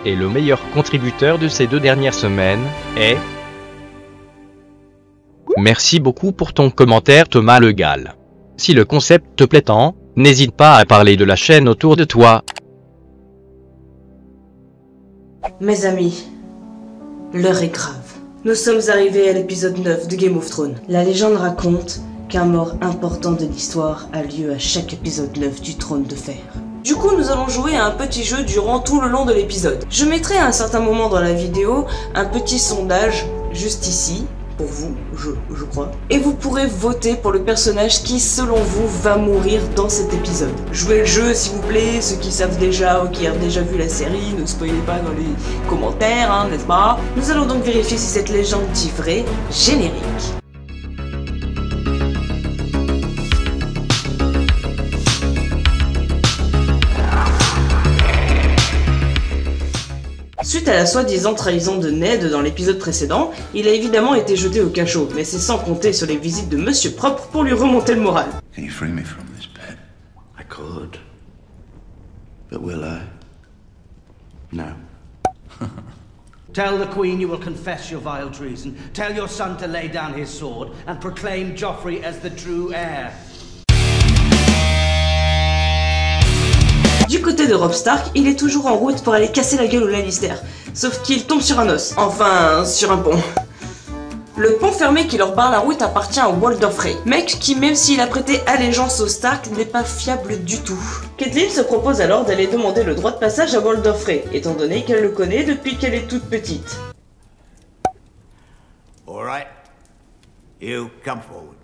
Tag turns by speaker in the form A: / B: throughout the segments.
A: Et le meilleur contributeur de ces 2 dernières semaines est... Merci beaucoup pour ton commentaire Thomas Le Gall. Si le concept te plaît tant, n'hésite pas à parler de la chaîne autour de toi.
B: Mes amis, l'heure est grave. Nous sommes arrivés à l'épisode 9 de Game of Thrones. La légende raconte qu'un mort important de l'histoire a lieu à chaque épisode 9 du Trône de Fer. Du coup, nous allons jouer à un petit jeu durant tout le long de l'épisode. Je mettrai à un certain moment dans la vidéo un petit sondage juste ici, pour vous, je crois. Et vous pourrez voter pour le personnage qui, selon vous, va mourir dans cet épisode. Jouez le jeu, s'il vous plaît, ceux qui savent déjà ou qui ont déjà vu la série, ne spoilez pas dans les commentaires, hein, n'est-ce pas? Nous allons donc vérifier si cette légende dit vrai. Générique. Suite à la soi-disant trahison de Ned dans l'épisode précédent, il a évidemment été jeté au cachot, mais c'est sans compter sur les visites de Monsieur Propre pour lui remonter le moral.
C: Can you free me from this pit? I could. But will I? No.
D: Tell the Queen you will confess your vile treason. Tell your son to lay down his sword and proclaim Joffrey as the true heir.
B: Du côté de Robb Stark, il est toujours en route pour aller casser la gueule aux Lannister, sauf qu'il tombe sur un os, enfin sur un pont. Le pont fermé qui leur barre la route appartient à Walder Frey, mec qui, même s'il a prêté allégeance aux Stark, n'est pas fiable du tout. Catelyn se propose alors d'aller demander le droit de passage à Walder Frey, étant donné qu'elle le connaît depuis qu'elle est toute petite.
C: All right. You come forward.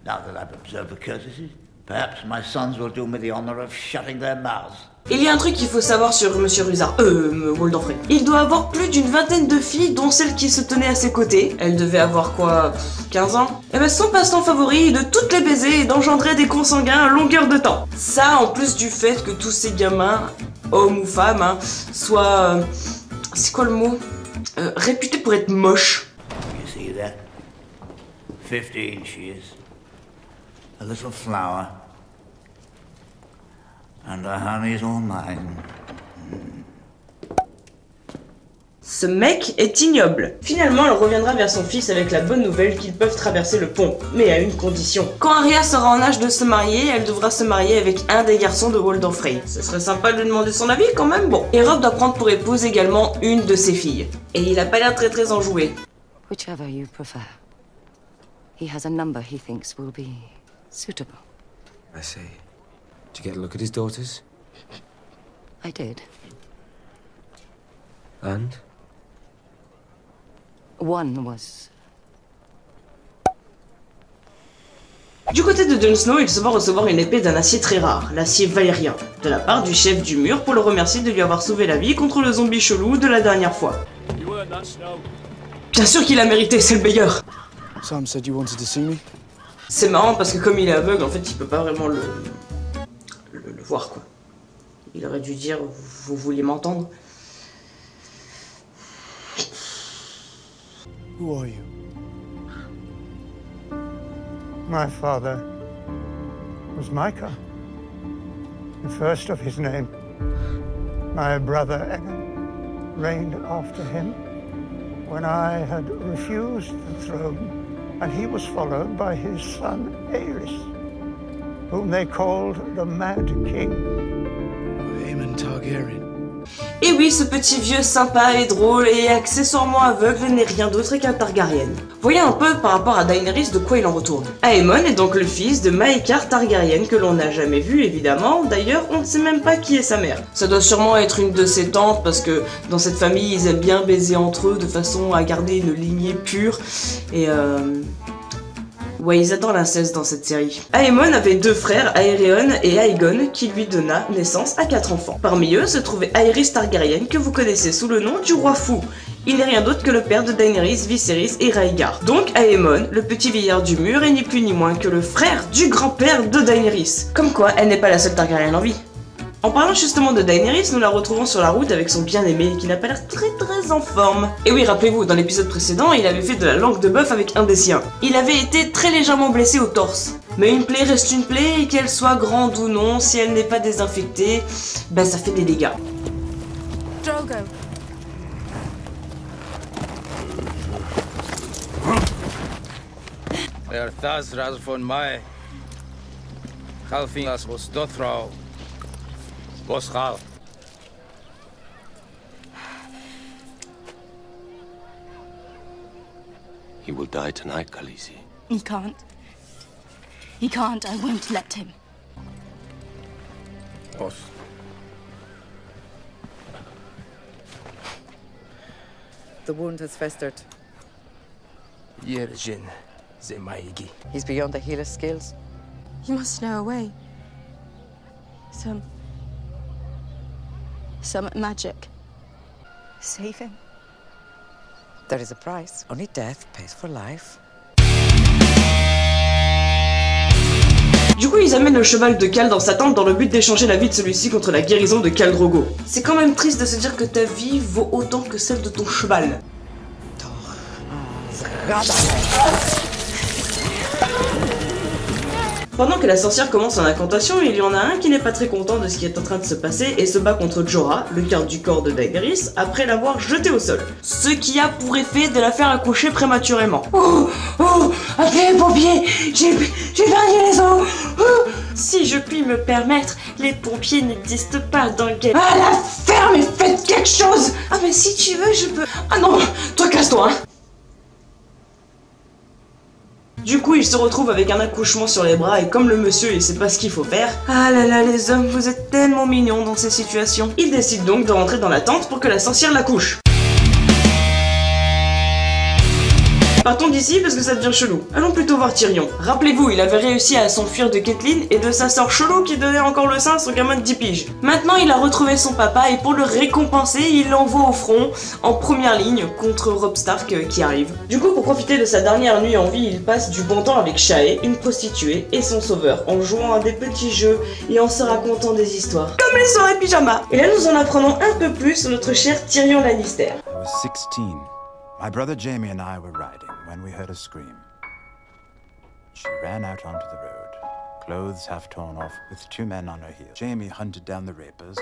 C: Now that I've observed the courtesies, perhaps my sons will do me the honor of shutting their mouths.
B: Il y a un truc qu'il faut savoir sur Monsieur Ruzard, Walder Frey. Il doit avoir plus d'une vingtaine de filles, dont celle qui se tenait à ses côtés. Elle devait avoir quoi, 15 ans? Et ben son passe-temps favori est de toutes les baiser et d'engendrer des consanguins à longueur de temps. Ça, en plus du fait que tous ces gamins, hommes ou femmes, hein, soient... c'est quoi le mot? Réputés pour être moches.
C: You see that? 15 she is. A little flower. And the honey's all mine.
B: Ce mec est ignoble. Finalement, elle reviendra vers son fils avec la bonne nouvelle qu'ils peuvent traverser le pont, mais à une condition. Quand Arya sera en âge de se marier, elle devra se marier avec un des garçons de Walder Frey. Ce serait sympa de lui demander son avis quand même, bon. Et Robb doit prendre pour épouse également une de ses filles. Et il a pas l'air très enjoué.
E: Whichever you prefer. He has a number he thinks will be suitable.
F: I see. Did you get a look at his daughters?
E: I did.
F: And?
E: One was...
B: Du côté de Jon Snow, il se voit recevoir une épée d'un acier très rare, l'acier valérien, de la part du chef du mur pour le remercier de lui avoir sauvé la vie contre le zombie chelou de la dernière fois. Bien sûr qu'il a mérité, c'est le meilleur.
G: Sam said you wanted to see me.
B: C'est marrant parce que comme il est aveugle, en fait, il peut pas vraiment le voir, quoi. Il aurait dû dire, vous vouliez m'entendre.
G: Who are you? My father was Micah, the first of his name. My brother Egan reigned after him when I had refused the throne, and he was followed by his son Aerys, whom they called the Mad King.
F: Aemon Targaryen.
B: Et oui, ce petit vieux sympa et drôle et accessoirement aveugle n'est rien d'autre qu'un Targaryen. Voyons un peu par rapport à Daenerys de quoi il en retourne. Aemon est donc le fils de Maekar Targaryen que l'on n'a jamais vu évidemment, d'ailleurs on ne sait même pas qui est sa mère. Ça doit sûrement être une de ses tantes parce que dans cette famille ils aiment bien baiser entre eux de façon à garder une lignée pure et ouais, ils adorent l'inceste dans cette série. Aemon avait 2 frères, Aerion et Aegon, qui lui donna naissance à 4 enfants. Parmi eux se trouvait Aerys Targaryen, que vous connaissez sous le nom du roi fou. Il n'est rien d'autre que le père de Daenerys, Viserys et Rhaegar. Donc Aemon, le petit vieillard du mur, est ni plus ni moins que le frère du grand-père de Daenerys. Comme quoi, elle n'est pas la seule Targaryen en vie. En parlant justement de Daenerys, nous la retrouvons sur la route avec son bien-aimé qui n'a pas l'air très en forme. Et oui, rappelez-vous, dans l'épisode précédent, il avait fait de la langue de bœuf avec un des siens. Il avait été très légèrement blessé au torse. Mais une plaie reste une plaie et qu'elle soit grande ou non, si elle n'est pas désinfectée, ben ça fait des dégâts.
H: Drogo.
I: Erthas Razfon Mae. Halfingas was Dothral. Boschal.
C: He will die tonight, Khaleesi.
H: He can't. He can't. I won't let him.
I: Boss.
J: The wound has festered.
I: Yerjin Zemaigi.
J: He's beyond the healer's skills.
H: You must know a way. Some magic. Save him.
J: There is a price. Only death pays for life.
B: Du coup, ils amènent le cheval de Khal dans sa tente dans le but d'échanger la vie de celui-ci contre la guérison de Khal Drogo. C'est quand même triste de se dire que ta vie vaut autant que celle de ton cheval. Pendant que la sorcière commence son incantation, il y en a un qui n'est pas très content de ce qui est en train de se passer et se bat contre Jorah, le garde du corps de Daenerys, après l'avoir jeté au sol. Ce qui a pour effet de la faire accoucher prématurément. Oh, appelez les pompiers, j'ai perdu les os. Si je puis me permettre, les pompiers n'existent pas dans le game. Ah, la ferme et faites quelque chose. Ah mais si tu veux, je peux... Ah non, toi casse-toi, hein. Du coup, il se retrouve avec un accouchement sur les bras et comme le monsieur il sait pas ce qu'il faut faire, ah là là les hommes, vous êtes tellement mignons dans ces situations. Il décide donc de rentrer dans la tente pour que la sorcière l'accouche. Partons d'ici parce que ça devient chelou. Allons plutôt voir Tyrion. Rappelez-vous, il avait réussi à s'enfuir de Catelyn et de sa sœur chelou qui donnait encore le sein à son gamin de 10 piges. Maintenant, il a retrouvé son papa et pour le récompenser, il l'envoie au front en première ligne contre Robb Stark qui arrive. Du coup, pour profiter de sa dernière nuit en vie, il passe du bon temps avec Shae, une prostituée, et son sauveur, en jouant à des petits jeux et en se racontant des histoires. Comme les soirées pyjama. Et là, nous en apprenons un peu plus sur notre cher Tyrion Lannister.
K: I was 16. My brother Jaime and I were riding when we heard a scream. She ran out onto the road, clothes half torn off, with 2 men on her heels. Jaime hunted down the rapers.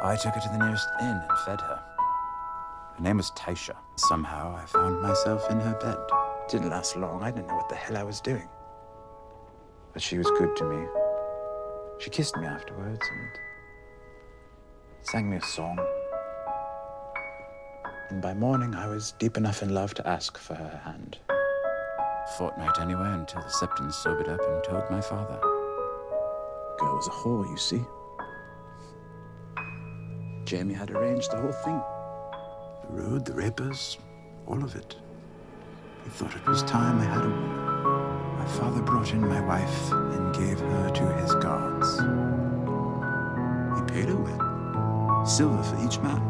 K: I took her to the nearest inn and fed her. Her name was Taisha. Somehow I found myself in her bed. Didn't last long. I didn't know what the hell I was doing. But she was good to me. She kissed me afterwards and sang me a song. And by morning, I was deep enough in love to ask for her hand. Fortnight anyway, until the Septons sobered up and told my father. Girl was a whore, you see. Jaime had arranged the whole thing. The road, the rapers, all of it. He thought it was time I had a woman. My father brought in my wife and gave her to his guards. He paid her well. Silver for each man.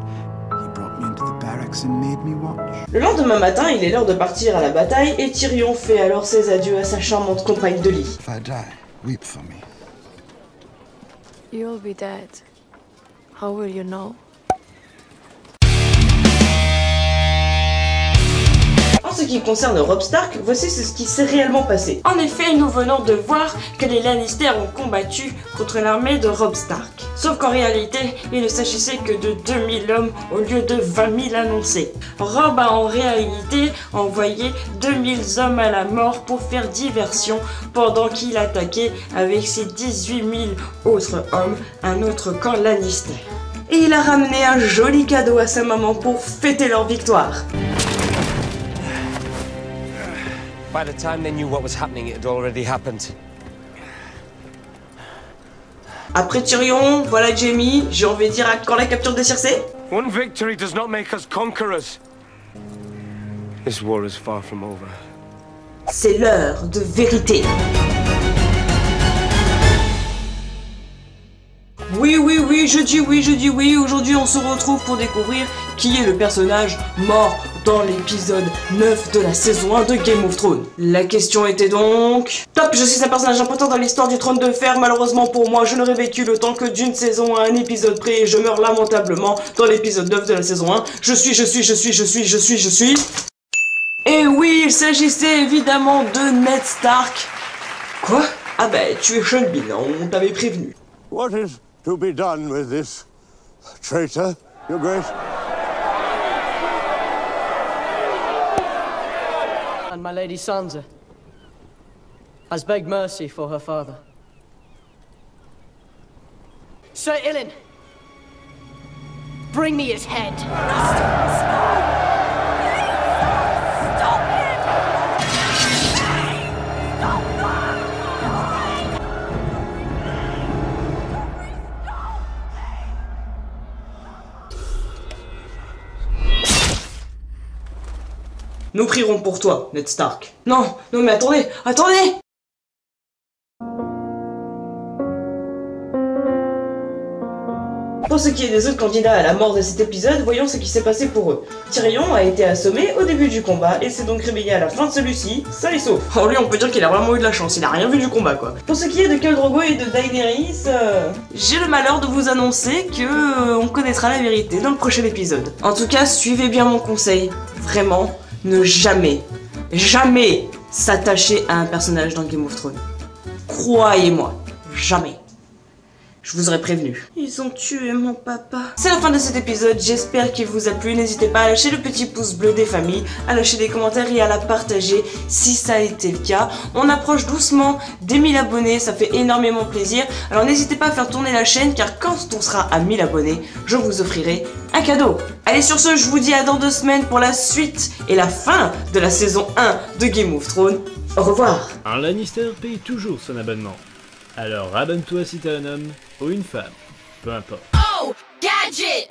B: Le lendemain matin, il est l'heure de partir à la bataille et Tyrion fait alors ses adieux à sa charmante compagne de lit.
K: If I die, weep for me.
H: You'll be dead. How will you know?
B: En ce qui concerne Robb Stark, voici ce qui s'est réellement passé. En effet, nous venons de voir que les Lannister ont combattu contre l'armée de Robb Stark. Sauf qu'en réalité, il ne s'agissait que de 2000 hommes au lieu de 20 000 annoncés. Robb a en réalité envoyé 2000 hommes à la mort pour faire diversion pendant qu'il attaquait avec ses 18 000 autres hommes un autre camp Lannister. Et il a ramené un joli cadeau à sa maman pour fêter leur victoire.
L: By the time they knew what was happening, it had already happened.
B: Après Tyrion, voilà Jaime, j'ai envie de dire à quand la capture de Cersei.
L: One victory does not make us conquerors. This war is far from over.
B: C'est l'heure de vérité. Oui, je dis oui, aujourd'hui on se retrouve pour découvrir qui est le personnage mort dans l'épisode 9 de la saison 1 de Game of Thrones. La question était donc... Top, je suis un personnage important dans l'histoire du trône de fer, malheureusement pour moi je n'aurais vécu le temps que d'une saison à un épisode près et je meurs lamentablement dans l'épisode 9 de la saison 1. Je suis... Et oui, il s'agissait évidemment de Ned Stark. Quoi? Ah bah, tu es Sean Bean, on t'avait prévenu.
M: What is to be done with this traitor, Your Grace?
N: And my lady Sansa has begged mercy for her father. Sir Ilyn, bring me his head.
B: Nous prierons pour toi, Ned Stark. Non, non mais attendez. Pour ce qui est des autres candidats à la mort de cet épisode, voyons ce qui s'est passé pour eux. Tyrion a été assommé au début du combat et s'est donc réveillé à la fin de celui-ci, sain et sauf. Oh lui on peut dire qu'il a vraiment eu de la chance, il a rien vu du combat quoi. Pour ce qui est de Khal Drogo et de Daenerys, j'ai le malheur de vous annoncer que on connaîtra la vérité dans le prochain épisode. En tout cas, suivez bien mon conseil, vraiment, ne jamais s'attacher à un personnage dans Game of Thrones. Croyez-moi, jamais. Je vous aurais prévenu. Ils ont tué mon papa. C'est la fin de cet épisode, j'espère qu'il vous a plu. N'hésitez pas à lâcher le petit pouce bleu des familles, à lâcher des commentaires et à la partager si ça a été le cas. On approche doucement des 1000 abonnés, ça fait énormément plaisir. Alors n'hésitez pas à faire tourner la chaîne car quand on sera à 1000 abonnés, je vous offrirai un cadeau. Allez sur ce, je vous dis à dans 2 semaines pour la suite et la fin de la saison 1 de Game of Thrones. Au revoir.
O: Un Lannister paye toujours son abonnement. Alors abonne-toi si t'es un homme ou une femme, peu importe.
P: Oh, gadget!